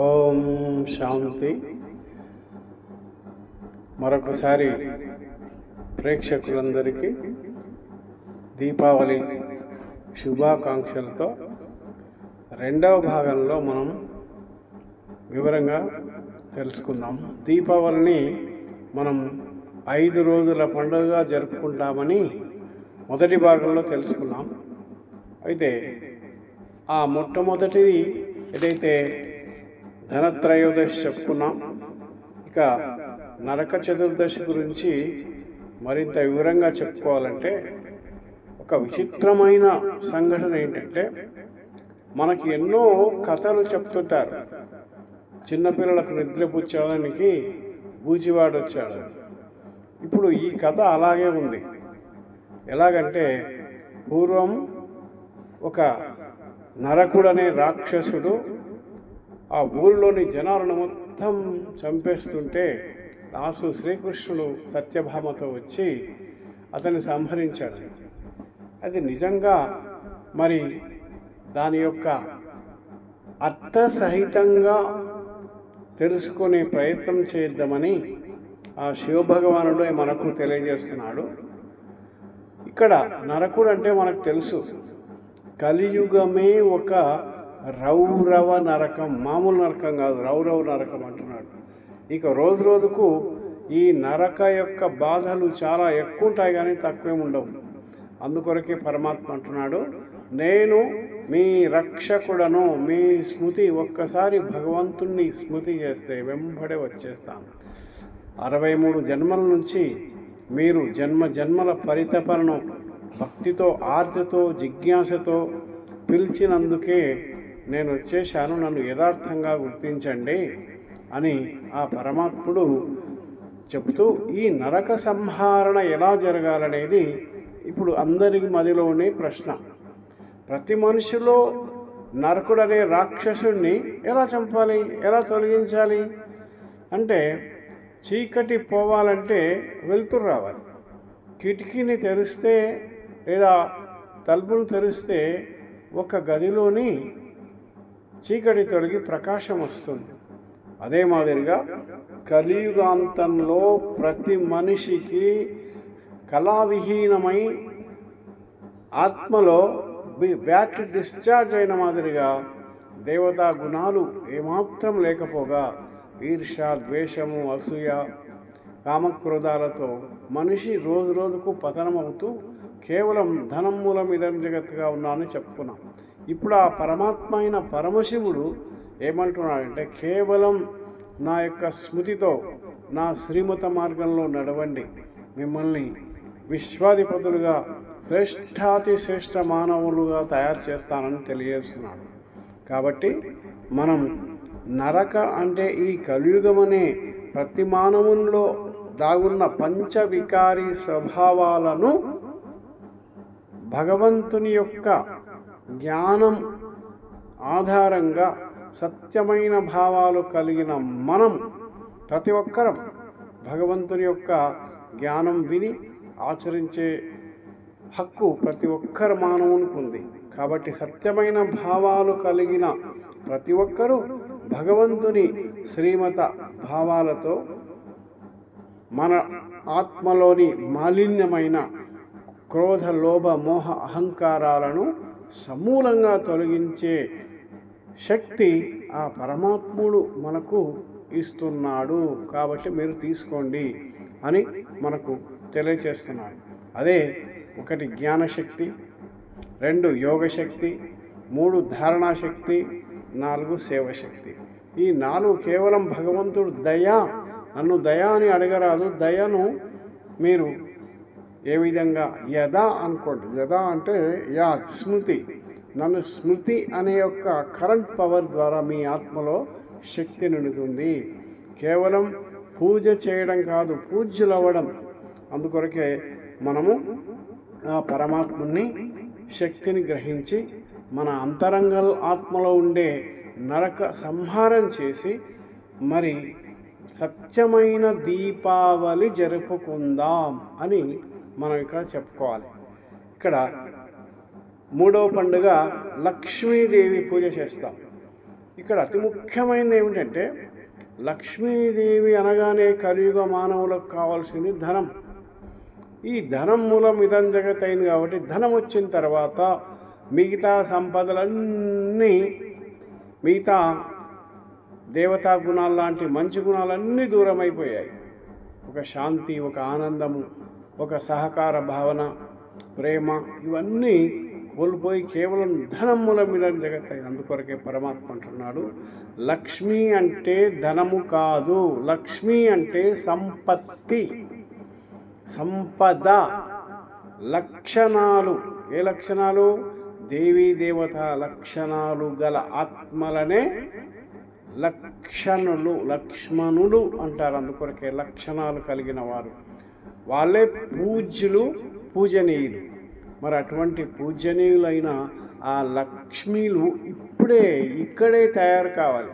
ఓం శాంతి. మరొకసారి ప్రేక్షకులందరికీ దీపావళి శుభాకాంక్షలతో రెండవ భాగంలో మనం వివరంగా తెలుసుకుందాం. దీపావళిని మనం 5 రోజుల పండుగగా జరుపుకుంటామని మొదటి భాగంలో తెలుసుకున్నాం. అయితే ఆ మొట్టమొదటిది ఏదైతే ధనత్రయోదశి చెప్పుకున్నాం, ఇక నరక చతుర్దశి గురించి మరింత వివరంగా చెప్పుకోవాలంటే ఒక విచిత్రమైన సంఘటన ఏంటంటే, మనకి ఎన్నో కథలు చెప్తుంటారు. చిన్నపిల్లలకు నిద్రపుచ్చడానికి బూచివాడు వచ్చాడు. ఇప్పుడు ఈ కథ అలాగే ఉంది. ఎలాగంటే, పూర్వం ఒక నరకుడనే రాక్షసుడు ఆ ఊరిలోని జనాలను మొత్తం చంపేస్తుంటే లాసు శ్రీకృష్ణుడు సత్యభామతో వచ్చి అతన్ని సంహరించాడు. అది నిజంగా మరి దాని యొక్క అర్థసహితంగా తెలుసుకునే ప్రయత్నం చేద్దామని ఆ శివభగవానుడు మనకు తెలియజేస్తున్నాడు. ఇక్కడ నరకుడు అంటే మనకు తెలుసు, కలియుగమే ఒక రౌరవ నరకం, మామూలు నరకం కాదు, రౌరవ నరకం అంటున్నాడు. ఇక రోజు రోజుకు ఈ నరక యొక్క బాధలు చాలా ఎక్కువ ఉంటాయి, కానీ తక్కువే ఉండవు. అందుకొరకే పరమాత్మ అంటున్నాడు, నేను మీ రక్షకుడను. మీ స్మృతి ఒక్కసారి భగవంతుణ్ణి స్మృతి చేస్తే వెంబడే వచ్చేస్తాను. 63 జన్మల నుంచి మీరు జన్మల పరితపనను భక్తితో, ఆర్తితో, జిజ్ఞాసతో పిలిచినందుకే నేను వచ్చేశాను, నన్ను యథార్థంగా గుర్తించండి అని ఆ పరమాత్ముడు చెబుతూ, ఈ నరక సంహారణ ఎలా జరగాలనేది ఇప్పుడు అందరి మదిలోనే ప్రశ్న. ప్రతి మనిషిలో నరకుడనే రాక్షసుణ్ణి ఎలా చంపాలి, ఎలా తొలగించాలి అంటే, చీకటి పోవాలంటే వెలుతురు రావాలి. కిటికీని తెరిస్తే లేదా తలుపును తెరిస్తే ఒక గదిలోని చీకటి తొలగి ప్రకాశం వస్తుంది. అదే మాదిరిగా కలియుగాంతంలో ప్రతి మనిషికి కళావిహీనమై ఆత్మలో బ్యాటరీ డిశ్చార్జ్ అయిన మాదిరిగా దేవతా గుణాలు ఏమాత్రం లేకపోగా ఈర్ష, ద్వేషము, అసూయ, కామక్రోధాలతో మనిషి రోజు రోజుకు పతనమవుతూ కేవలం ధనం మూలం ఇదం జగత్తుగా ఉన్నానని చెప్పుకున్నాం. ఇప్పుడు ఆ పరమాత్మ అయిన పరమశివుడు ఏమంటున్నాడంటే, కేవలం నా యొక్క స్మృతితో నా శ్రీమత మార్గంలో నడవండి, మిమ్మల్ని విశ్వాధిపతులుగా శ్రేష్టాతి శ్రేష్ఠ మానవులుగా తయారు చేస్తానని తెలియజేస్తున్నాడు. కాబట్టి మనం నరక అంటే ఈ కలియుగమనే ప్రతి మానవుల్లో దాగున్న పంచవికారి స్వభావాలను భగవంతుని యొక్క జ్ఞానం ఆధారంగా సత్యమైన భావాలు కలిగిన మనం ప్రతి ఒక్కరం భగవంతుని యొక్క జ్ఞానం విని ఆచరించే హక్కు ప్రతి ఒక్కరు మానవునికి ఉంది. కాబట్టి సత్యమైన భావాలు కలిగిన ప్రతి ఒక్కరూ భగవంతుని శ్రీమత భావాలతో మన ఆత్మలోని మాలిన్యమైన క్రోధ, లోభ, మోహ, అహంకారాలను సమూలంగా తొలగించే శక్తి ఆ పరమాత్ముడు మనకు ఇస్తున్నాడు. కాబట్టి మీరు తీసుకోండి అని మనకు తెలియచేస్తున్నాడు. అదే 1 జ్ఞానశక్తి, 2 యోగశక్తి, 3 ధారణాశక్తి, 4 సేవశక్తి. ఈ 4 కేవలం భగవంతుడు దయ, నన్ను దయ అని అడగరాదు. దయను మీరు ఏ విధంగా యదా అనుకోండి. యదా అంటే యా స్మృతి, నన్ను స్మృతి అనే యొక్క కరెంట్ పవర్ ద్వారా మీ ఆత్మలో శక్తి నిండుతుంది. కేవలం పూజ చేయడం కాదు, పూజ్యులవ్వడం. అందుకొరకే మనము ఆ పరమాత్ముని శక్తిని గ్రహించి మన అంతరంగ ఆత్మలో ఉండే నరక సంహారం చేసి మరి సత్యమైన దీపావళి జరుపుకుందాం అని మనం ఇక్కడ చెప్పుకోవాలి. ఇక్కడ మూడవ పండుగ లక్ష్మీదేవి పూజ చేస్తాం. ఇక్కడ అతి ముఖ్యమైనది ఏమిటంటే, లక్ష్మీదేవి అనగానే కలియుగ మానవులకు కావాల్సింది ధనం. ఈ ధనం మూలం ఇదం జగత్ అయింది కాబట్టి ధనం వచ్చిన తర్వాత మిగతా సంపదలన్నీ, మిగతా దేవతా గుణాలు లాంటి మంచి గుణాలన్నీ దూరం అయిపోయాయి. ఒక శాంతి, ఒక ఆనందము, ఒక సహకార భావన, ప్రేమ, ఇవన్నీ కోల్పోయి కేవలం ధనం మూలం మీద జగత్ అయింది. అందుకొరకే పరమాత్మ అంటున్నాడు, లక్ష్మి అంటే ధనము కాదు, లక్ష్మి అంటే సంపత్తి, సంపద. లక్షణాలు, ఏ లక్షణాలు? దేవీ దేవత లక్షణాలు గల ఆత్మలనే లక్ష్మణుడు అంటారు. అందుకొరకే లక్షణాలు కలిగిన వారు, వాళ్ళే పూజ్యులు, పూజనీయులు. మరి అటువంటి పూజనీయులైన ఆ లక్ష్మీలు ఇక్కడే తయారు కావాలి.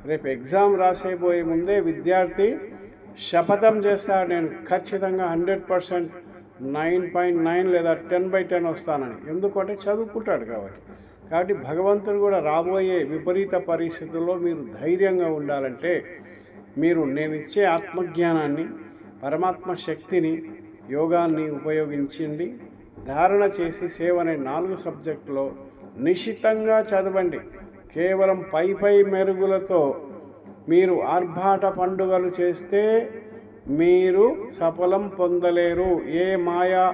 రేపు ఎగ్జామ్ రాసేపోయే ముందే విద్యార్థి శపథం చేస్తాడు, నేను ఖచ్చితంగా 100% 9.9 లేదా 10/10 వస్తానని. ఎందుకంటే చదువుకుంటాడు కాబట్టి భగవంతుడు కూడా రాబోయే విపరీత పరిస్థితుల్లో మీరు ధైర్యంగా ఉండాలంటే నేను ఇచ్చే ఆత్మజ్ఞానాన్ని, పరమాత్మ శక్తిని, యోగాన్ని ఉపయోగించండి. ధారణ చేసి సేవ అనే 4 సబ్జెక్టులో నిశితంగా చదవండి. కేవలం పై మెరుగులతో మీరు ఆర్భాట పండుగలు చేస్తే మీరు సఫలం పొందలేరు. ఏ మాయా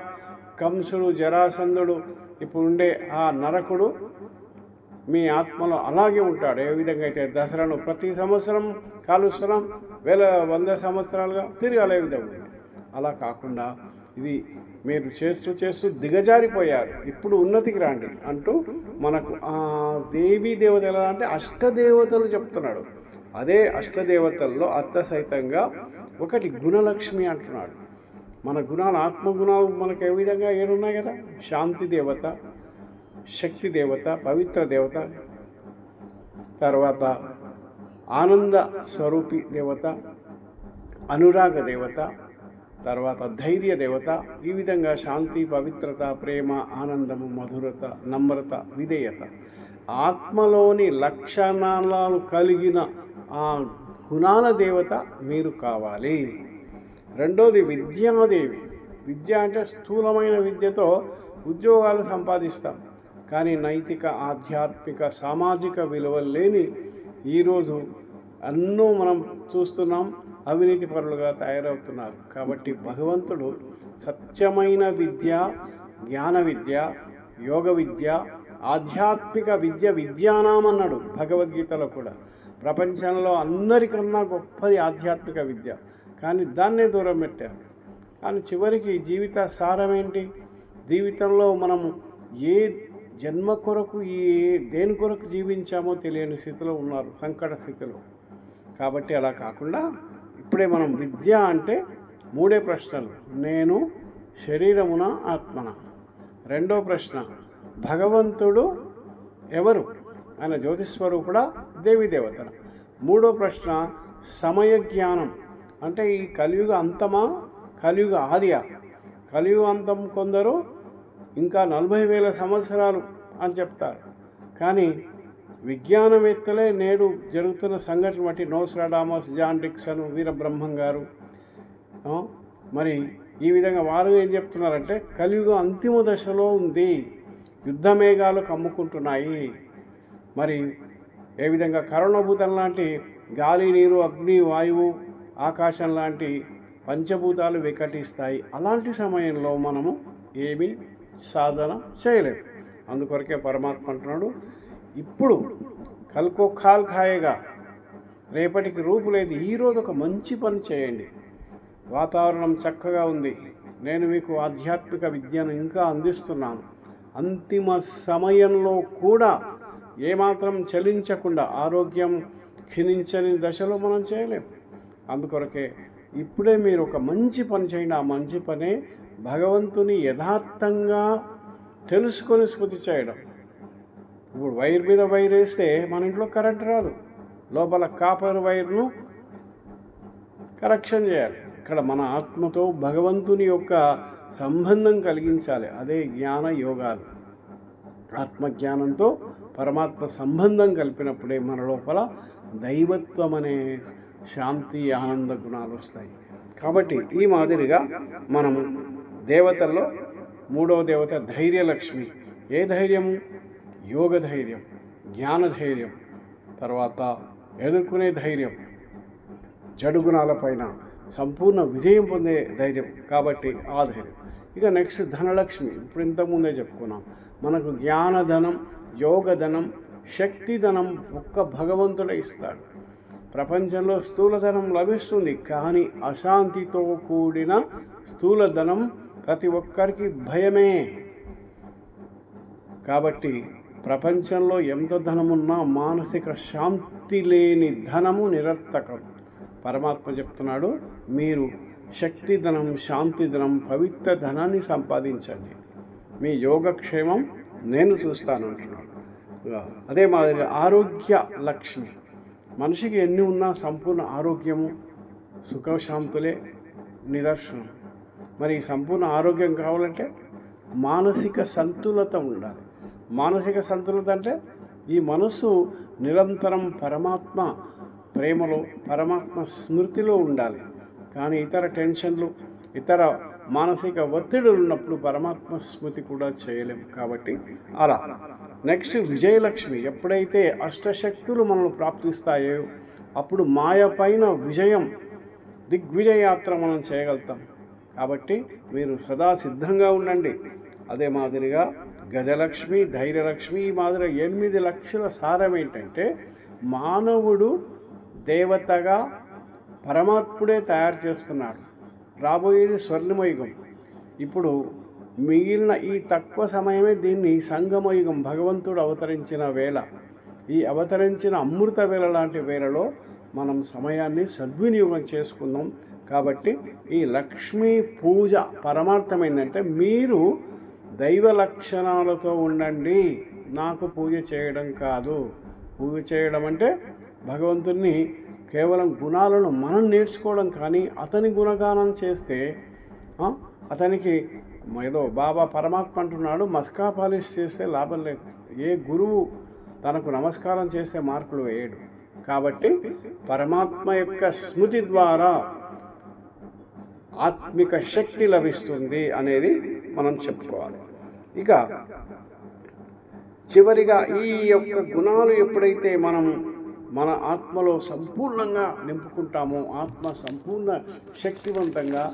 కంసుడు, జరాసంధుడు, ఇప్పుడు ఉండే ఆ నరకుడు మీ ఆత్మలో అలాగే ఉంటాడు. ఏ విధంగా అయితే దసరాను ప్రతి సంవత్సరం కాలుస్తున్నాం, 100 సంవత్సరాలుగా తిరిగి అదే విధంగా, అలా కాకుండా ఇది మీరు చేస్తూ దిగజారిపోయారు, ఇప్పుడు ఉన్నతికి రండి అంటూ మనకు ఆ దేవీ దేవత ఎలా అంటే అష్టదేవతలు చెప్తున్నాడు. అదే అష్టదేవతల్లో అర్థసహితంగా ఒకటి గుణలక్ష్మి అంటున్నాడు. మన గుణాలు, ఆత్మగుణాలు మనకు ఏ విధంగా 7 ఉన్నాయి కదా. శాంతి దేవత, శక్తి దేవత, పవిత్ర దేవత, తర్వాత ఆనంద స్వరూపి దేవత, అనురాగ దేవత, తర్వాత ధైర్య దేవత. ఈ విధంగా శాంతి, పవిత్రత, ప్రేమ, ఆనందము, మధురత, నమ్రత, విధేయత, ఆత్మలోని లక్షణాలు కలిగిన ఆ గుణాల దేవత మీరు కావాలి. రెండోది విద్యాదేవి. విద్య అంటే స్థూలమైన విద్యతో ఉద్యోగాలు సంపాదిస్తాం, కానీ నైతిక, ఆధ్యాత్మిక, సామాజిక విలువలు లేని ఈరోజు ఎన్నో మనం చూస్తున్నాం, అవినీతి పరులుగా తయారవుతున్నారు. కాబట్టి భగవంతుడు సత్యమైన విద్య, జ్ఞాన విద్య, యోగ విద్య, ఆధ్యాత్మిక విద్య విద్యానాం అన్నాడు భగవద్గీతలో కూడా. ప్రపంచంలో అందరికన్నా గొప్పది ఆధ్యాత్మిక విద్య, కానీ దాన్నే దూరం పెట్టారు. కానీ చివరికి జీవిత సారం ఏంటి? జీవితంలో మనము ఏ జన్మ కొరకు, దేని కొరకు జీవించామో తెలియని స్థితిలో ఉన్నారు, సంకట స్థితిలో. కాబట్టి అలా కాకుండా ఇప్పుడే మనం విద్య అంటే 3 ప్రశ్నలు. నేను శరీరమున, ఆత్మన. రెండో ప్రశ్న, భగవంతుడు ఎవరు? ఆయన జ్యోతిస్వరూపుడా, దేవీ దేవతన. మూడో ప్రశ్న, సమయ జ్ఞానం అంటే ఈ కలియుగ అంతమా, కలియుగ ఆదియా? కలియుగ అంతం కొందరు ఇంకా 40,000 సంవత్సరాలు అని చెప్తారు, కానీ విజ్ఞానవేత్తలే నేడు జరుగుతున్న సంఘటన బట్టి నోస్ట్రాడామస్, జాన్ డిక్సన్, వీరబ్రహ్మం గారు, మరి ఈ విధంగా వారు ఏం చెప్తున్నారంటే కలియుగ అంతిమ దశలో ఉంది, యుద్ధ మేఘాలు కమ్ముకుంటున్నాయి. మరి ఏ విధంగా కరోనాభూతం లాంటి గాలి, నీరు, అగ్ని, వాయువు, ఆకాశం లాంటి పంచభూతాలు వికటిస్తాయి. అలాంటి సమయంలో మనము ఏమీ సాధన చేయలేము. అందుకొరకే పరమాత్మ అంటున్నాడు, ఇప్పుడు కల్కో ఖాల్ ఖాయేగా, రేపటికి రూపు లేదు, ఈరోజు ఒక మంచి పని చేయండి. వాతావరణం చక్కగా ఉంది, నేను మీకు ఆధ్యాత్మిక విద్యను ఇంకా అందిస్తున్నాను. అంతిమ సమయంలో కూడా ఏమాత్రం చలించకుండా, ఆరోగ్యం క్షీణించని దశలో మనం చేయలేము. అందుకొరకే ఇప్పుడే మీరు ఒక మంచి పని చేయండి. ఆ మంచి పనే భగవంతుని యథార్థంగా తెలుసుకొని స్మృతి చేయడం. ఇప్పుడు వైర్ మీద వైర్ వేస్తే మన ఇంట్లో కరెంట్ రాదు, లోపల కాపర్ వైర్ను కరెక్షన్ చేయాలి. ఇక్కడ మన ఆత్మతో భగవంతుని యొక్క సంబంధం కలిగించాలి. అదే జ్ఞాన యోగాలు. ఆత్మజ్ఞానంతో పరమాత్మ సంబంధం కలిపినప్పుడే మన లోపల దైవత్వం అనే శాంతి ఆనంద గుణాలు వస్తాయి. కాబట్టి ఈ మాదిరిగా మనము దేవతల్లో మూడవ దేవత ధైర్యలక్ష్మి. ఏ ధైర్యము? యోగ ధైర్యం, జ్ఞాన ధైర్యం, తర్వాత ఎదుర్కొనే ధైర్యం, చెడు గుణాలపైన సంపూర్ణ విజయం పొందే ధైర్యం. కాబట్టి ఆ ధైర్యం. ఇక నెక్స్ట్ ధనలక్ష్మి. ఇప్పుడు ఇంతకుముందే చెప్పుకున్నాం, మనకు జ్ఞానధనం, యోగధనం, శక్తిధనం ఒక్క భగవంతుడే ఇస్తాడు. ప్రపంచంలో స్థూలధనం లభిస్తుంది, కానీ అశాంతితో కూడిన స్థూలధనం ప్రతి ఒక్కరికి భయమే. కాబట్టి ప్రపంచంలో ఎంత ధనమున్నా మానసిక శాంతి లేని ధనము నిరర్థకం. పరమాత్మ చెప్తున్నాడు, మీరు శక్తి ధనం, శాంతి ధనం, పవిత్ర ధనాన్ని సంపాదించండి, మీ యోగక్షేమం నేను చూస్తాను అంటున్నాడు. అదే మాదిరిగా ఆరోగ్య లక్ష్మి. మనిషికి ఎన్ని ఉన్నా సంపూర్ణ ఆరోగ్యము, సుఖశాంతులే నిదర్శనం. మరి సంపూర్ణ ఆరోగ్యం కావాలంటే మానసిక సంతులత ఉండాలి. మానసిక సంతులత అంటే ఈ మనస్సు నిరంతరం పరమాత్మ ప్రేమలో, పరమాత్మ స్మృతిలో ఉండాలి. కానీ ఇతర టెన్షన్లు, ఇతర మానసిక ఒత్తిడులు ఉన్నప్పుడు పరమాత్మ స్మృతి కూడా చేయలేము. కాబట్టి అలా. నెక్స్ట్ విజయలక్ష్మి. ఎప్పుడైతే అష్టశక్తులు మనల్ని ప్రాప్తిస్తాయో అప్పుడు మాయ పైన విజయం, దిగ్విజయాత్ర మనం చేయగలుగుతాం. కాబట్టి మీరు సదా సిద్ధంగా ఉండండి. అదే మాదిరిగా గజలక్ష్మి, ధైర్యలక్ష్మి, ఈ మాదిరిగా 8 లక్షల సారం ఏంటంటే మానవుడు దేవతగా పరమాత్ముడే తయారు చేస్తున్నాడు. రాబోయేది స్వర్ణమయుగం. ఇప్పుడు మిగిలిన ఈ తక్కువ సమయమే దీన్ని సంగమయుగం, భగవంతుడు అవతరించిన వేళ. ఈ అవతరించిన అమృత వేళ లాంటి వేళలో మనం సమయాన్ని సద్వినియోగం చేసుకుందాం. కాబట్టి ఈ లక్ష్మీ పూజ పరమార్థమైందంటే మీరు దైవ లక్షణాలతో ఉండండి, నాకు పూజ చేయడం కాదు. పూజ చేయడం అంటే భగవంతుని కేవలం గుణాలను మనం నేర్చుకోవడం, కానీ అతని గుణగానం చేస్తే అతనికి ఏదో బాబా పరమాత్మ అంటున్నాడు, మస్కా పాలిష్ చేస్తే లాభం లేదు. ఏ గురువు తనకు నమస్కారం చేస్తే మార్కులు వేయడు. కాబట్టి పరమాత్మ యొక్క స్మృతి ద్వారా ఆత్మిక శక్తి లభిస్తుంది అనేది మనం చెప్పుకోవాలి. ఇక చివరిగా ఈ యొక్క గుణాలు ఎప్పుడైతే మనం మన ఆత్మలో సంపూర్ణంగా నింపుకుంటామో ఆత్మ సంపూర్ణ శక్తివంతంగా,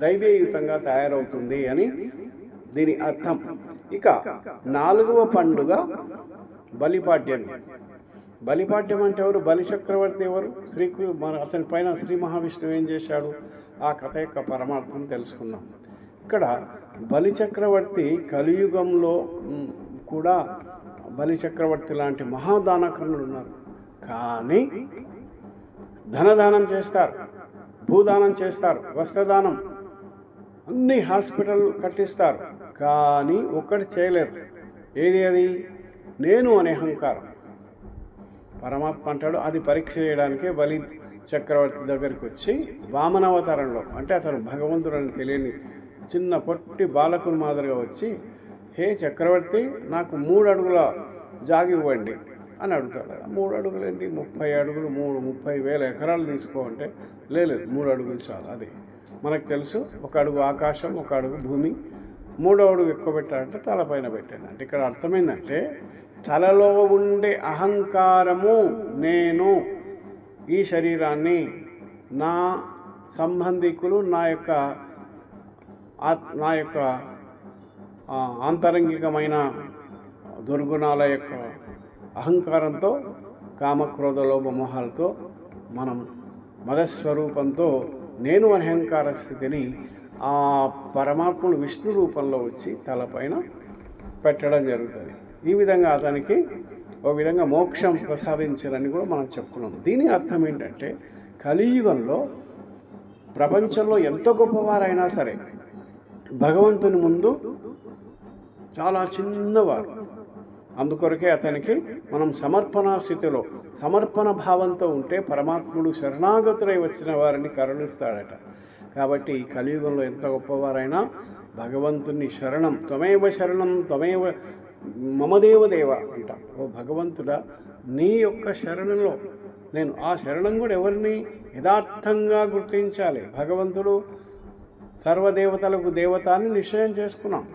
దైవయుతంగా తయారవుతుంది అని దీని అర్థం. ఇక 4వ పండుగ బలిపాడ్యం. బలిపాడ్యం అంటే ఎవరు? బలి చక్రవర్తి ఎవరు? అతని పైన శ్రీ మహావిష్ణువు ఏం చేశాడు? ఆ కథ యొక్క పరమార్థం తెలుసుకుందాం. ఇక్కడ బలి చక్రవర్తి కలియుగంలో కూడా బలి చక్రవర్తి లాంటి మహాదానకర్ణులు ఉన్నారు. కానీ ధనదానం చేస్తారు, భూదానం చేస్తారు, వస్త్రదానం, అన్ని హాస్పిటల్ కట్టిస్తారు. కానీ ఒక్కటి చేయలేరు. ఏది అది? నేను అనే అహంకారం. పరమాత్మ అంటాడు, అది పరీక్ష చేయడానికే బలి చక్రవర్తి దగ్గరికి వచ్చి వామనావతారంలో, అంటే అతను భగవంతుడు అని తెలియని చిన్న పొట్టి బాలకుని మాదిరిగా వచ్చి, హే చక్రవర్తి, నాకు 3 అడుగుల జాగి ఇవ్వండి అని అడుగుతాడు. 3 అడుగులు ఏంటి? 30 అడుగులు, 30,000 ఎకరాలు తీసుకో అంటే, లేదు 3 అడుగులు చాలు. అది మనకు తెలుసు. 1 అడుగు ఆకాశం, 1 అడుగు భూమి, 3వ అడుగు ఎక్కువ పెట్టాలంటే తలపైన పెట్టాను. అంటే ఇక్కడ అర్థమైందంటే తలలో ఉండే అహంకారము, నేను ఈ శరీరాన్ని, నా సంబంధికులు, నా యొక్క ఆంతరంగికమైన దుర్గుణాల యొక్క అహంకారంతో, కామక్రోధ లోభ మోహాలతో మనం మదస్వరూపంతో నేను అహంకార స్థితిని ఆ పరమాత్ముడు విష్ణు రూపంలో వచ్చి తలపైన పెట్టడం జరుగుతుంది. ఈ విధంగా అతనికి ఒక విధంగా మోక్షం ప్రసాదించారని కూడా మనం చెప్పుకున్నాం. దీని అర్థం ఏంటంటే కలియుగంలో ప్రపంచంలో ఎంత గొప్పవారైనా సరే భగవంతుని ముందు చాలా చిన్నవారు. అందుకొరకే అతనికి మనం సమర్పణ స్థితిలో, సమర్పణ భావంతో ఉంటే పరమాత్ముడు శరణాగతులై వచ్చిన వారిని కరుణిస్తాడట. కాబట్టి ఈ కలియుగంలో ఎంత గొప్పవారైనా భగవంతుని శరణం, త్వమేవ శరణం త్వమేవ మమదేవదేవ అంట. ఓ భగవంతుడా, నీ యొక్క శరణంలో నేను, ఆ శరణం కూడా ఎవరిని యథార్థంగా గుర్తించాలి. భగవంతుడు సర్వదేవతలకు దేవత అని నిశ్చయం చేసుకున్నాం,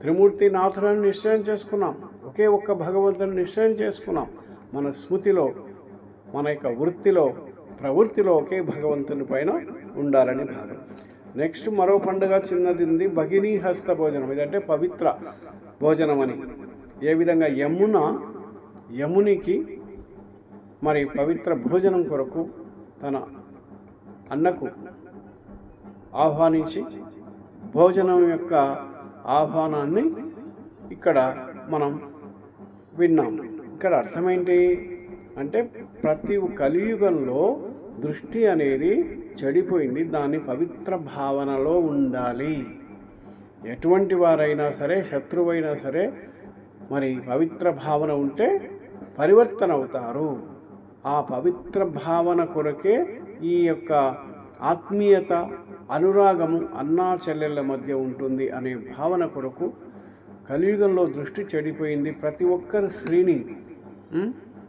త్రిమూర్తి నాథులను నిశ్చయం చేసుకున్నాం, ఒకే ఒక్క భగవంతుని నిశ్చయం చేసుకున్నాం. మన స్మృతిలో, మన యొక్క వృత్తిలో, ప్రవృత్తిలో ఒకే భగవంతుని పైన ఉండాలని భావం. నెక్స్ట్ మరో పండుగ చిన్నది ఉంది, భగినీ హస్త భోజనం. ఇదంటే పవిత్ర భోజనం అని. ఏ విధంగా యమునికి మరి పవిత్ర భోజనం కొరకు తన అన్నకు ఆహ్వానించి భోజనం యొక్క ఆహ్వానాన్ని ఇక్కడ మనం విన్నాం. ఇక్కడ అర్థమేంటి అంటే ప్రతి కలియుగంలో దృష్టి అనేది చెడిపోయింది, దాన్ని పవిత్ర భావనలో ఉండాలి. ఎటువంటి వారైనా సరే, శత్రువైనా సరే, మరి పవిత్ర భావన ఉంటే పరివర్తన అవుతారు. ఆ పవిత్ర భావన కొరకే ఈ యొక్క ఆత్మీయత, అనురాగము అన్నా చెల్లెళ్ళ మధ్య ఉంటుంది అనే భావన కొరకు కలియుగంలో దృష్టి చెడిపోయింది. ప్రతి ఒక్కరి స్త్రీని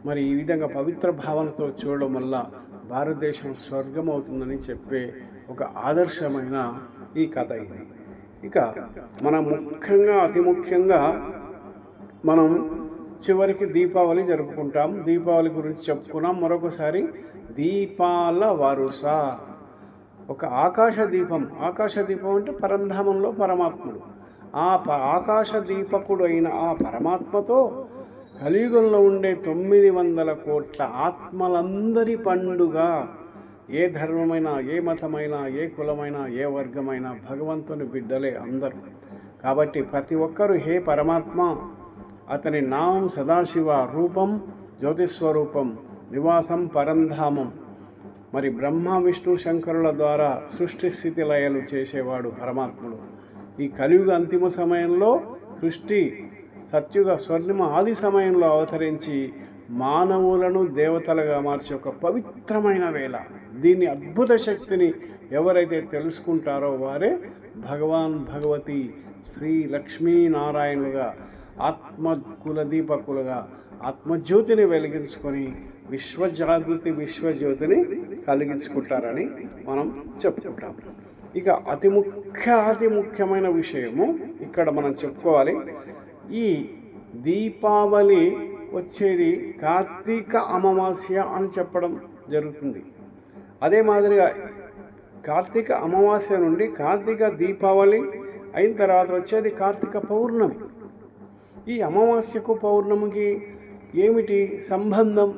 మరి ఈ విధంగా పవిత్ర భావనతో చూడడం వల్ల భారతదేశం స్వర్గం అవుతుందని చెప్పే ఒక ఆదర్శమైన ఈ కథ ఇది. ఇక మనం అతి ముఖ్యంగా మనం చివరికి దీపావళి జరుపుకుంటాం. దీపావళి గురించి చెప్పుకున్నాం. మరొకసారి దీపాల వరుస. ఒక ఆకాశ దీపం అంటే పరంధామంలో పరమాత్ముడు. ఆ ఆకాశ దీపకుడు అయిన ఆ పరమాత్మతో కలియుగంలో ఉండే 900 కోట్ల ఆత్మలందరి పండుగ. ఏ ధర్మమైనా, ఏ మతమైనా, ఏ కులమైనా, ఏ వర్గమైనా భగవంతుని బిడ్డలే అందరూ. కాబట్టి ప్రతి ఒక్కరూ హే పరమాత్మ, అతని నామం సదాశివ, రూపం జ్యోతిస్వరూపం, నివాసం పరంధామం. మరి బ్రహ్మ విష్ణు శంకరుల ద్వారా సృష్టి స్థితి లయలు చేసేవాడు పరమాత్ముడు. ఈ కలియుగ అంతిమ సమయంలో సృష్టి సత్యుగ స్వర్ణిమ ఆది సమయంలో అవతరించి మానవులను దేవతలుగా మార్చే ఒక పవిత్రమైన వేళ. దీన్ని అద్భుత శక్తిని ఎవరైతే తెలుసుకుంటారో వారే భగవతి శ్రీ లక్ష్మీనారాయణులుగా, ఆత్మకులదీపకులుగా ఆత్మజ్యోతిని వెలిగించుకొని విశ్వజాగృతి, విశ్వజ్యోతిని కలిగించుకుంటారని మనం చెప్పుకుంటాం. ఇక అతి ముఖ్యమైన విషయము ఇక్కడ మనం చెప్పుకోవాలి. ఈ దీపావళి వచ్చేది కార్తీక అమావాస్య అని చెప్పడం జరుగుతుంది. అదే మాదిరిగా కార్తీక అమావాస్య నుండి కార్తీక దీపావళి అయిన తర్వాత వచ్చేది కార్తీక పౌర్ణమి. ఈ అమావాస్యకు పౌర్ణమికి ఏమిటి సంబంధం?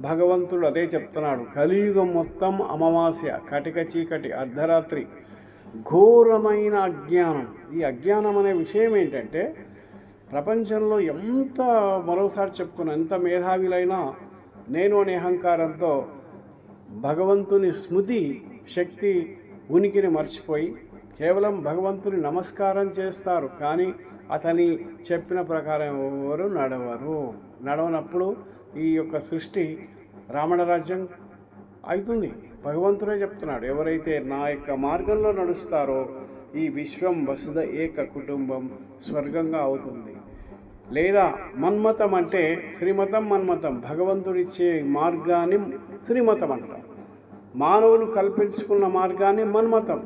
భగవంతుడు అదే చెప్తున్నాడు. కలియుగం మొత్తం అమావాస్య, కటిక చీకటి, అర్ధరాత్రి, ఘోరమైన అజ్ఞానం. ఈ అజ్ఞానం అనే విషయం ఏంటంటే ప్రపంచంలో మరోసారి చెప్పుకున్న ఎంత మేధావిలైనా నేను అనే అహంకారంతో భగవంతుని స్మృతి శక్తి ఉనికిని మర్చిపోయి కేవలం భగవంతుని నమస్కారం చేస్తారు, కానీ అతని చెప్పిన ప్రకారం ఎవరు నడవనప్పుడు ఈ యొక్క సృష్టి రావణ రాజ్యం అవుతుంది. భగవంతుడే చెప్తున్నాడు, ఎవరైతే నా యొక్క మార్గంలో నడుస్తారో ఈ విశ్వం వసుధ ఏక కుటుంబం స్వర్గంగా అవుతుంది. లేదా మన్మతం అంటే శ్రీమతం, మన్మతం భగవంతుడిచ్చే మార్గాన్ని శ్రీమతం అంటాం. మానవులు కల్పించుకున్న మార్గాన్ని మన్మతం.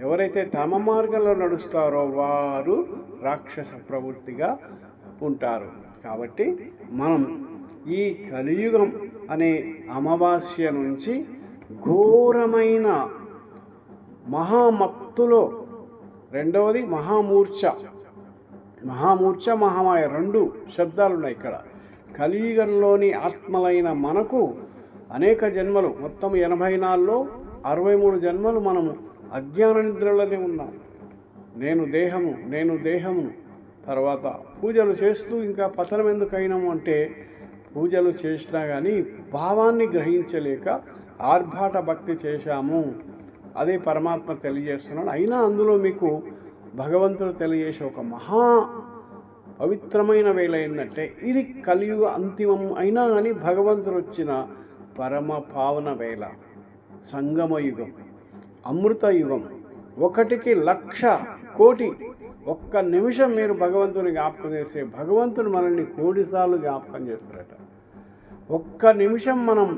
ఎవరైతే తమ మార్గంలో నడుస్తారో వారు రాక్షస ప్రవృత్తిగా ఉంటారు. కాబట్టి మనం ఈ కలియుగం అనే అమావాస్య నుంచి ఘోరమైన మహామత్తులో, రెండవది మహామూర్ఛ, మహామాయ, 2 శబ్దాలు ఉన్నాయి ఇక్కడ. కలియుగంలోని ఆత్మలైన మనకు అనేక జన్మలు, మొత్తం 84లో 63 జన్మలు మనము అజ్ఞాన నిద్రలోనే ఉన్నాం. నేను దేహము. తర్వాత పూజలు చేస్తూ ఇంకా పతనం ఎందుకైనాము అంటే పూజలు చేసినా కానీ భావాన్ని గ్రహించలేక ఆర్భాట భక్తి చేశాము. అదే పరమాత్మ తెలియజేస్తున్నాడు. అయినా అందులో మీకు భగవంతుడు తెలియజేసే ఒక మహా పవిత్రమైన వేళ ఏంటంటే ఇది కలియుగ అంతిమం అయినా కానీ భగవంతుడు వచ్చిన పరమ పావన వేళ, సంగమయుగం, అమృత యుగం. 1,00,00,000,000,000 ఒక్క నిమిషం మీరు భగవంతుని జ్ఞాపకం చేస్తే భగవంతుడు మనల్ని కోటిసార్లు జ్ఞాపకం చేస్తారట. ఒక్క నిమిషం మనం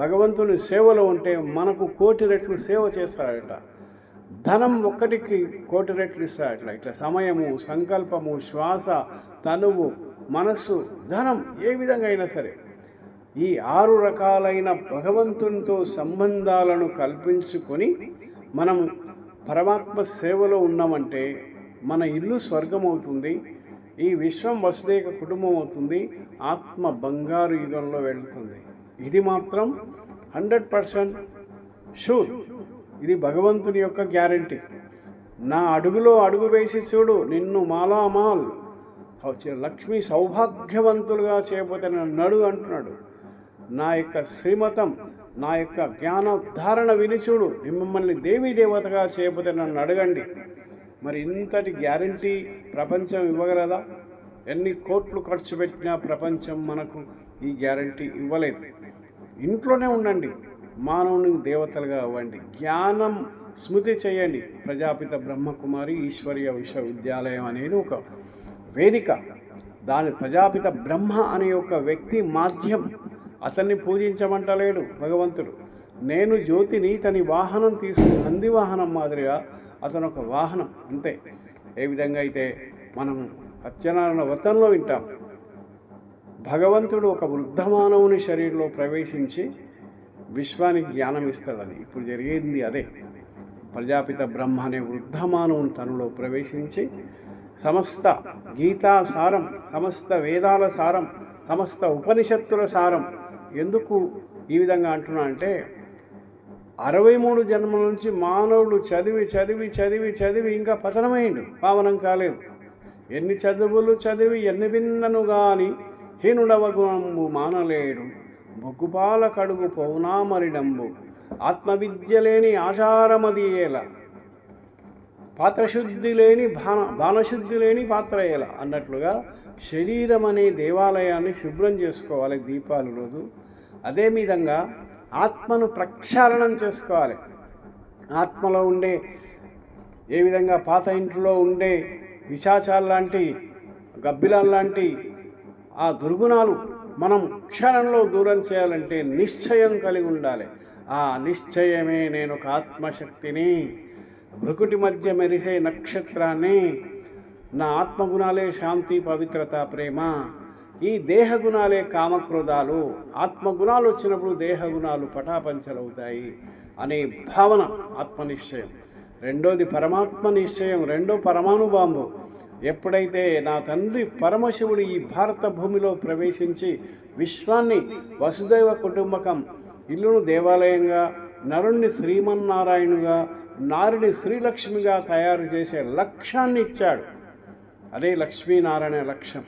భగవంతుని సేవలో ఉంటే మనకు 1,000,000 రెట్లు సేవ చేస్తాడట. ధనం ఒక్కటికి 1,000,000 రెట్లు ఇస్తాడట. ఇట్లా సమయము, సంకల్పము, శ్వాస, తనువు, మనస్సు, ధనం ఏ విధంగా అయినా సరే ఈ 6 రకాలైన భగవంతునితో సంబంధాలను కల్పించుకొని మనం పరమాత్మ సేవలో ఉన్నామంటే మన ఇల్లు స్వర్గం అవుతుంది, ఈ విశ్వం వసుదైక కుటుంబం అవుతుంది, ఆత్మ బంగారు యుగంలో వెళుతుంది. ఇది మాత్రం 100% షూర్. ఇది భగవంతుని యొక్క గ్యారంటీ. నా అడుగులో అడుగు వేసి చూడు, నిన్ను మాలామాల్ లక్ష్మీ సౌభాగ్యవంతులుగా చేయబోతే నన్ను అంటున్నాడు. నా యొక్క శ్రీమతం, నా యొక్క జ్ఞానోద్ధారణ విని చూడు, మిమ్మల్ని దేవీ దేవతగా చేయబోతే నన్ను అడగండి. మరి ఇంతటి గ్యారంటీ ప్రపంచం ఇవ్వగలదా? ఎన్ని కోట్లు ఖర్చు పెట్టినా ప్రపంచం మనకు ఈ గ్యారంటీ ఇవ్వలేదు. ఇంట్లోనే ఉండండి, మానవునికి దేవతలుగా అవ్వండి, జ్ఞానం స్మృతి చేయండి. ప్రజాపిత బ్రహ్మకుమారి ఈశ్వరీయ విశ్వవిద్యాలయం అనేది ఒక వేదిక. దాని ప్రజాపిత బ్రహ్మ అనే ఒక వ్యక్తి మాధ్యం. అతన్ని పూజించమంటలేడు భగవంతుడు. నేను జ్యోతిని తని వాహనం తీసుకుని నంది వాహనం మాదిరిగా అతను ఒక వాహనం, అంతే. ఏ విధంగా అయితే మనం సత్యనారాయణ వ్రతంలో వింటాం, భగవంతుడు ఒక వృద్ధ మానవుని శరీరంలో ప్రవేశించి విశ్వానికి జ్ఞానం ఇస్తాడని. ఇప్పుడు జరిగేది అదే. ప్రజాపిత బ్రహ్మ అనే వృద్ధ మానవుని తనలో ప్రవేశించి సమస్త గీతా సారం, సమస్త వేదాల సారం, సమస్త ఉపనిషత్తుల సారం. ఎందుకు ఈ విధంగా అంటున్నా అంటే 63 జన్మల నుంచి మానవుడు చదివి చదివి చదివి చదివి ఇంకా పతనమైండు, పావనం కాలేదు. ఎన్ని చదువులు చదివి ఎన్ని విన్నను గాని హీనుడవగుణంబు మానలేడు, బొగ్గుపాల కడుగు పౌనామరిడంబు ఆత్మవిద్య లేని ఆచారమదియేల, పాత్రశుద్ధి లేని బాణశుద్ధి లేని పాత్ర ఏల అన్నట్లుగా శరీరం అనే దేవాలయాన్ని శుభ్రం చేసుకోవాలి దీపాలు రోజు. అదేవిధంగా ఆత్మను ప్రక్షాళనం చేసుకోవాలి. ఆత్మలో ఉండే ఏ విధంగా పాత ఇంట్లో ఉండే పిశాచాల్లాంటి, గబ్బిలాల్లాంటి ఆ దుర్గుణాలు మనం క్షణంలో దూరం చేయాలంటే నిశ్చయం కలిగి ఉండాలి. ఆ నిశ్చయమే నేను ఒక ఆత్మశక్తిని, భృకుటి మధ్య మెరిసే నక్షత్రాన్ని, నా ఆత్మగుణాలే శాంతి, పవిత్రత, ప్రేమ, ఈ దేహగుణాలే కామక్రోధాలు. ఆత్మగుణాలు వచ్చినప్పుడు దేహగుణాలు పటాపంచలవుతాయి అనే భావన ఆత్మనిశ్చయం. రెండోది పరమాత్మ నిశ్చయం, రెండో పరమాణు బాంబు. ఎప్పుడైతే నా తండ్రి పరమశివుడు ఈ భారత భూమిలో ప్రవేశించి విశ్వాన్ని వసుదైవ కుటుంబకం, ఇల్లును దేవాలయంగా, నరుణ్ణి శ్రీమన్నారాయణుగా, నారిని శ్రీలక్ష్మిగా తయారు చేసే లక్ష్యాన్ని ఇచ్చాడు. అదే లక్ష్మీనారాయణ లక్ష్యం.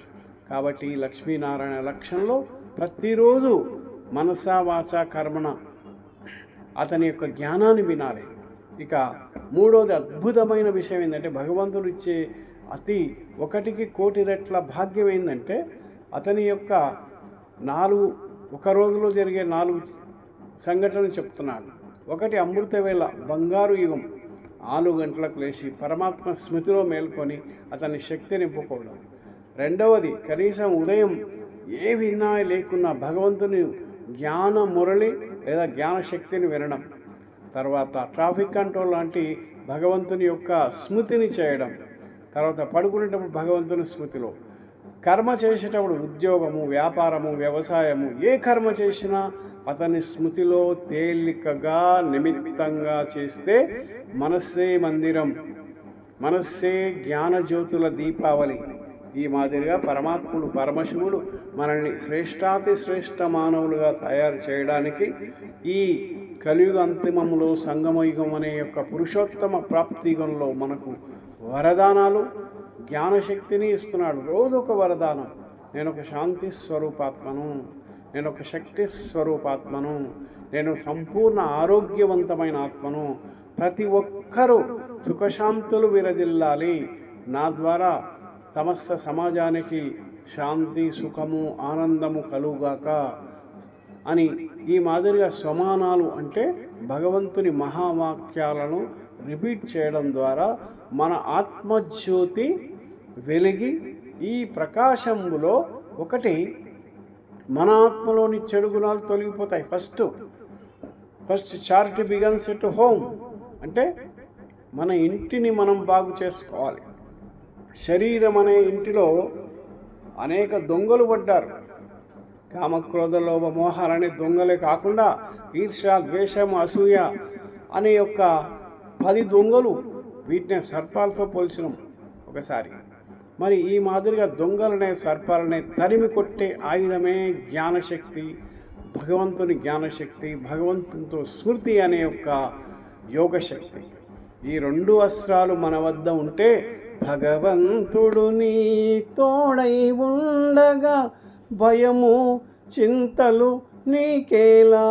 కాబట్టి ఈ లక్ష్మీనారాయణ లక్ష్యంలో ప్రతిరోజు మనసా వాచ కర్మణ అతని యొక్క జ్ఞానాన్ని వినాలి. ఇక మూడోది అద్భుతమైన విషయం ఏంటంటే, భగవంతుడు ఇచ్చే అతి 1,000,000 రెట్ల భాగ్యం ఏంటంటే, అతని యొక్క ఒక రోజులో జరిగే 4 సంఘటనలు చెప్తున్నాడు. ఒకటి, అమృతవేళ బంగారు యుగం, 4 గంటలకు లేచి పరమాత్మ స్మృతిలో మేల్కొని అతని శక్తి నింపుకోవడం. రెండవది, కనీసం ఉదయం ఏ విన్నా లేకున్నా భగవంతుని జ్ఞాన మురళి లేదా జ్ఞానశక్తిని వినడం. తర్వాత ట్రాఫిక్ కంట్రోల్ లాంటి భగవంతుని యొక్క స్మృతిని చేయడం. తర్వాత పడుకునేటప్పుడు భగవంతుని స్మృతిలో, కర్మ చేసేటప్పుడు ఉద్యోగము, వ్యాపారము, వ్యవసాయము, ఏ కర్మ చేసినా అతని స్మృతిలో తేలికగా నిమిత్తంగా చేస్తే మనస్సే మందిరం, మనస్సే జ్ఞానజ్యోతుల దీపావళి. ఈ మాదిరిగా పరమాత్ముడు పరమశివుడు మనల్ని శ్రేష్టాతి శ్రేష్ఠ మానవులుగా తయారు చేయడానికి ఈ కలియుగ అంతిమంలో సంగమయుగం అనే యొక్క పురుషోత్తమ ప్రాప్తియుగంలో మనకు వరదానాలు, జ్ఞానశక్తిని ఇస్తున్నాడు. రోజొక వరదానం. నేను ఒక శాంతి స్వరూపాత్మను, నేను ఒక శక్తి స్వరూపాత్మను, నేను సంపూర్ణ ఆరోగ్యవంతమైన ఆత్మను, ప్రతి ఒక్కరూ సుఖశాంతులు విరజిల్లాలి, నా ద్వారా సమస్త సమాజానికి శాంతి, సుఖము, ఆనందము కలుగాక అని ఈ మాదిరిగా సమానాలు అంటే భగవంతుని మహావాక్యాలను రిపీట్ చేయడం ద్వారా మన ఆత్మజ్యోతి వెలిగి ఈ ప్రకాశంలో ఒకటి మన ఆత్మలోని చెడు గుణాలు తొలగిపోతాయి. First charity begins at home, అంటే మన ఇంటిని మనం బాగు చేసుకోవాలి. శరీరం అనే ఇంటిలో అనేక దొంగలు పడ్డారు. కామక్రోధ లోభ మోహాలనే దొంగలే కాకుండా ఈర్ష్య ద్వేషం అసూయ అనే యొక్క 10 దొంగలు, వీటినే సర్పాలతో పోల్చినాం ఒకసారి. మరి ఈ మాదిరిగా దొంగలనే సర్పాలనే తరిమి కొట్టే ఆయుధమే జ్ఞానశక్తి, భగవంతుని జ్ఞానశక్తి, భగవంతునితో స్మృతి అనే యొక్క యోగశక్తి. ఈ 2 అస్త్రాలు మన వద్ద ఉంటే భగవంతుడు నీ తోడై ఉండగా భయము చింతలు నీకేలా,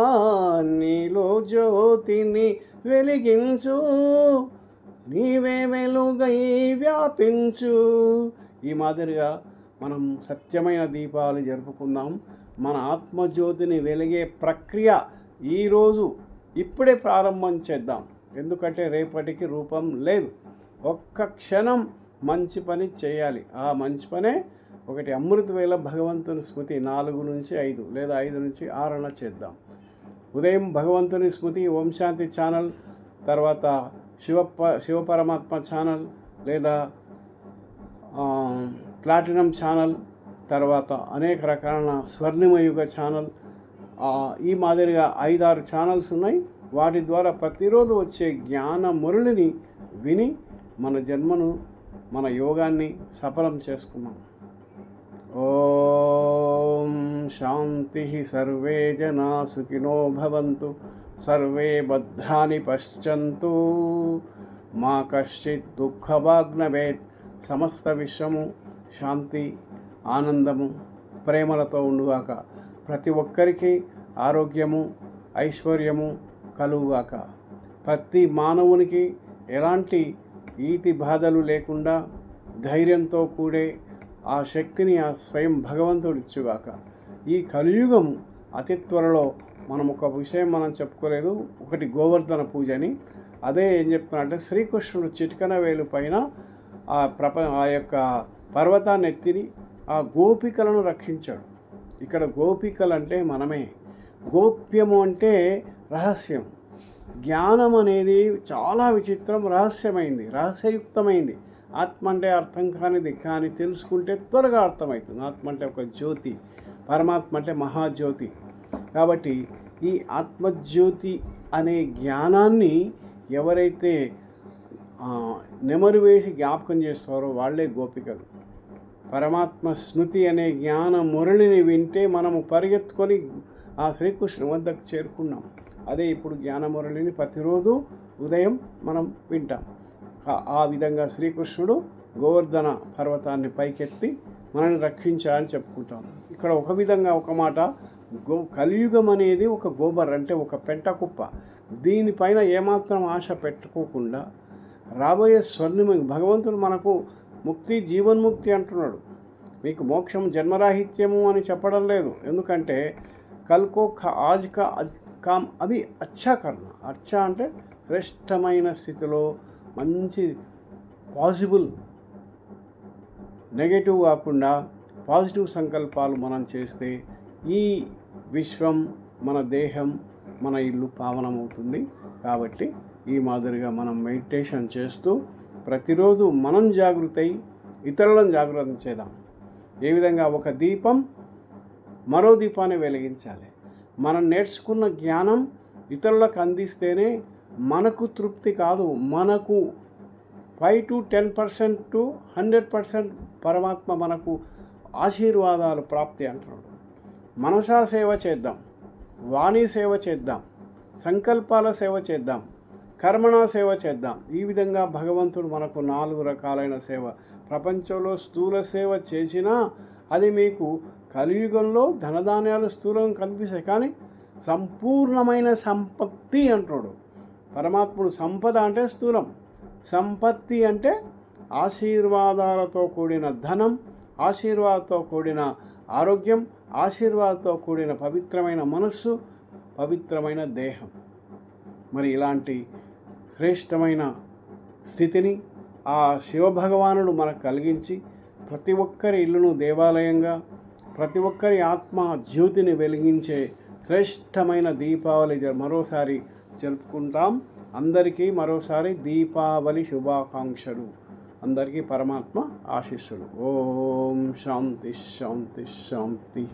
నీలో జ్యోతిని వెలిగించు, నీవే వెలుగై వ్యాపించు. ఈ మాదిరిగా మనం సత్యమైన దీపాలు జరుపుకుందాం. మన ఆత్మజ్యోతిని వెలిగే ప్రక్రియ ఈరోజు ఇప్పుడే ప్రారంభం చేద్దాం. ఎందుకంటే రేపటికి రూపం లేదు. ఒక్క క్షణం మంచి పని చేయాలి. ఆ మంచి పనే ఒకటి అమృతవేళ భగవంతుని స్మృతి 4 నుంచి 5 లేదా 5 నుంచి 6 చేద్దాం. ఉదయం భగవంతుని స్మృతి ఓం శాంతి ఛానల్, తర్వాత శివపరమాత్మ ఛానల్ లేదా ప్లాటినం ఛానల్, తర్వాత అనేక రకాల స్వర్ణిమయుగ ఛానల్, ఈ మాదిరిగా 5-6 ఛానల్స్ ఉన్నాయి. వాటి ద్వారా ప్రతిరోజు వచ్చే జ్ఞాన మురళిని విని మన జన్మను, మన యోగాన్ని సఫలం చేసుకున్నాం. ఓం శాంతి. సర్వే జనా సుఖినో భవంతు, సర్వే భద్రాని పశ్యంతు, మా కశ్చిత్ దుఃఖభాగ్నవేత్. సమస్త విశ్వము శాంతి, ఆనందము, ప్రేమలతో ఉండుగాక. ప్రతి ఒక్కరికి ఆరోగ్యము, ఐశ్వర్యము కలుగుగాక. ప్రతి మానవునికి ఎలాంటి ఈతి బాధలు లేకుండా ధైర్యంతో కూడే ఆ శక్తిని ఆ స్వయం భగవంతుడు ఇచ్చుగాక. ఈ కలియుగం అతి త్వరలో మనం ఒక విషయం మనం చెప్పుకోలేదు, ఒకటి గోవర్ధన పూజ అని. అదే ఏం చెప్తున్నా అంటే శ్రీకృష్ణుడు చిటికన వేలు పైన ఆ యొక్క పర్వతాన్ని ఎత్తిని ఆ గోపికలను రక్షించాడు. ఇక్కడ గోపికలు అంటే మనమే. గోప్యము అంటే రహస్యం. జ్ఞానం అనేది చాలా విచిత్రం, రహస్యమైంది, రహస్యయుక్తమైంది. ఆత్మ అంటే అర్థం కానిది, కానీ తెలుసుకుంటే త్వరగా అర్థమవుతుంది. ఆత్మ అంటే ఒక జ్యోతి, పరమాత్మ అంటే మహాజ్యోతి. కాబట్టి ఈ ఆత్మజ్యోతి అనే జ్ఞానాన్ని ఎవరైతే నెమరు వేసి జ్ఞాపకం చేస్తారో వాళ్ళే గోపికలు. పరమాత్మ స్మృతి అనే జ్ఞాన మురళిని వింటే మనము పరిగెత్తుకొని ఆ శ్రీకృష్ణు వద్దకు చేరుకున్నాం. అదే ఇప్పుడు జ్ఞాన మురళిని ప్రతిరోజు ఉదయం మనం వింటాం. ఆ విధంగా శ్రీకృష్ణుడు గోవర్ధన పర్వతాన్ని పైకెత్తి మనల్ని రక్షించాలని చెప్పుకుంటాం. ఇక్కడ ఒక విధంగా ఒక మాట, కలియుగం అనేది ఒక గోబర్ అంటే ఒక పెంట కుప్ప. దీనిపైన ఏమాత్రం ఆశ పెట్టుకోకుండా రాబోయే స్వర్ణిమ భగవంతుడు మనకు ముక్తి, జీవన్ముక్తి అంటున్నాడు. మీకు మోక్షం జన్మరాహిత్యము అని చెప్పడం లేదు. ఎందుకంటే కల్కో ఆజ్ కా కామ్ అవి అచ్చా కర్మ. అచ్చా అంటే శ్రేష్టమైన స్థితిలో మంచి పాజిబుల్, నెగటివ్ కాకుండా పాజిటివ్ సంకల్పాలు మనం చేస్తే ఈ విశ్వం, మన దేహం, మన ఇల్లు పావనమవుతుంది. కాబట్టి ఈ మాదిరిగా మనం మెడిటేషన్ చేస్తూ ప్రతిరోజు మనం జాగృతై ఇతరులను జాగృతం చేద్దాం. ఏ విధంగా ఒక దీపం మరో దీపాన్ని వెలిగించాలి. మనం నేర్చుకున్న జ్ఞానం ఇతరులకు అందిస్తేనే మనకు తృప్తి కాదు, మనకు 5 to 10% to 100% పరమాత్మ మనకు ఆశీర్వాదాలు ప్రాప్తి అంటున్నాడు. మనసా సేవ చేద్దాం, వాణి సేవ చేద్దాం, సంకల్పాల సేవ చేద్దాం, కర్మణా సేవ చేద్దాం. ఈ విధంగా భగవంతుడు మనకు 4 రకాలైన సేవ. ప్రపంచంలో స్థూల సేవ చేసినా అది మీకు కలియుగంలో ధనధాన్యాలు స్థూలంగా కనిపిస్తాయి, కానీ సంపూర్ణమైన సంపత్తి అంటున్నాడు పరమాత్ముడు. సంపద అంటే స్థూలం, సంపత్తి అంటే ఆశీర్వాదాలతో కూడిన ధనం, ఆశీర్వాదంతో కూడిన ఆరోగ్యం, ఆశీర్వాదంతో కూడిన పవిత్రమైన మనస్సు, పవిత్రమైన దేహం. మరి ఇలాంటి శ్రేష్టమైన స్థితిని ఆ శివభగవానుడు మనకు కలిగించి ప్రతి ఒక్కరి ఇల్లును దేవాలయంగా, ప్రతి ఒక్కరి ఆత్మ జ్యోతిని వెలిగించే శ్రేష్టమైన దీపావళి మరోసారి జరుపుకుంటాం. అందరికీ మరోసారి దీపావళి శుభాకాంక్షలు. అందరికీ పరమాత్మ ఆశీస్సులు. ఓం శాంతి శాంతి శాంతి.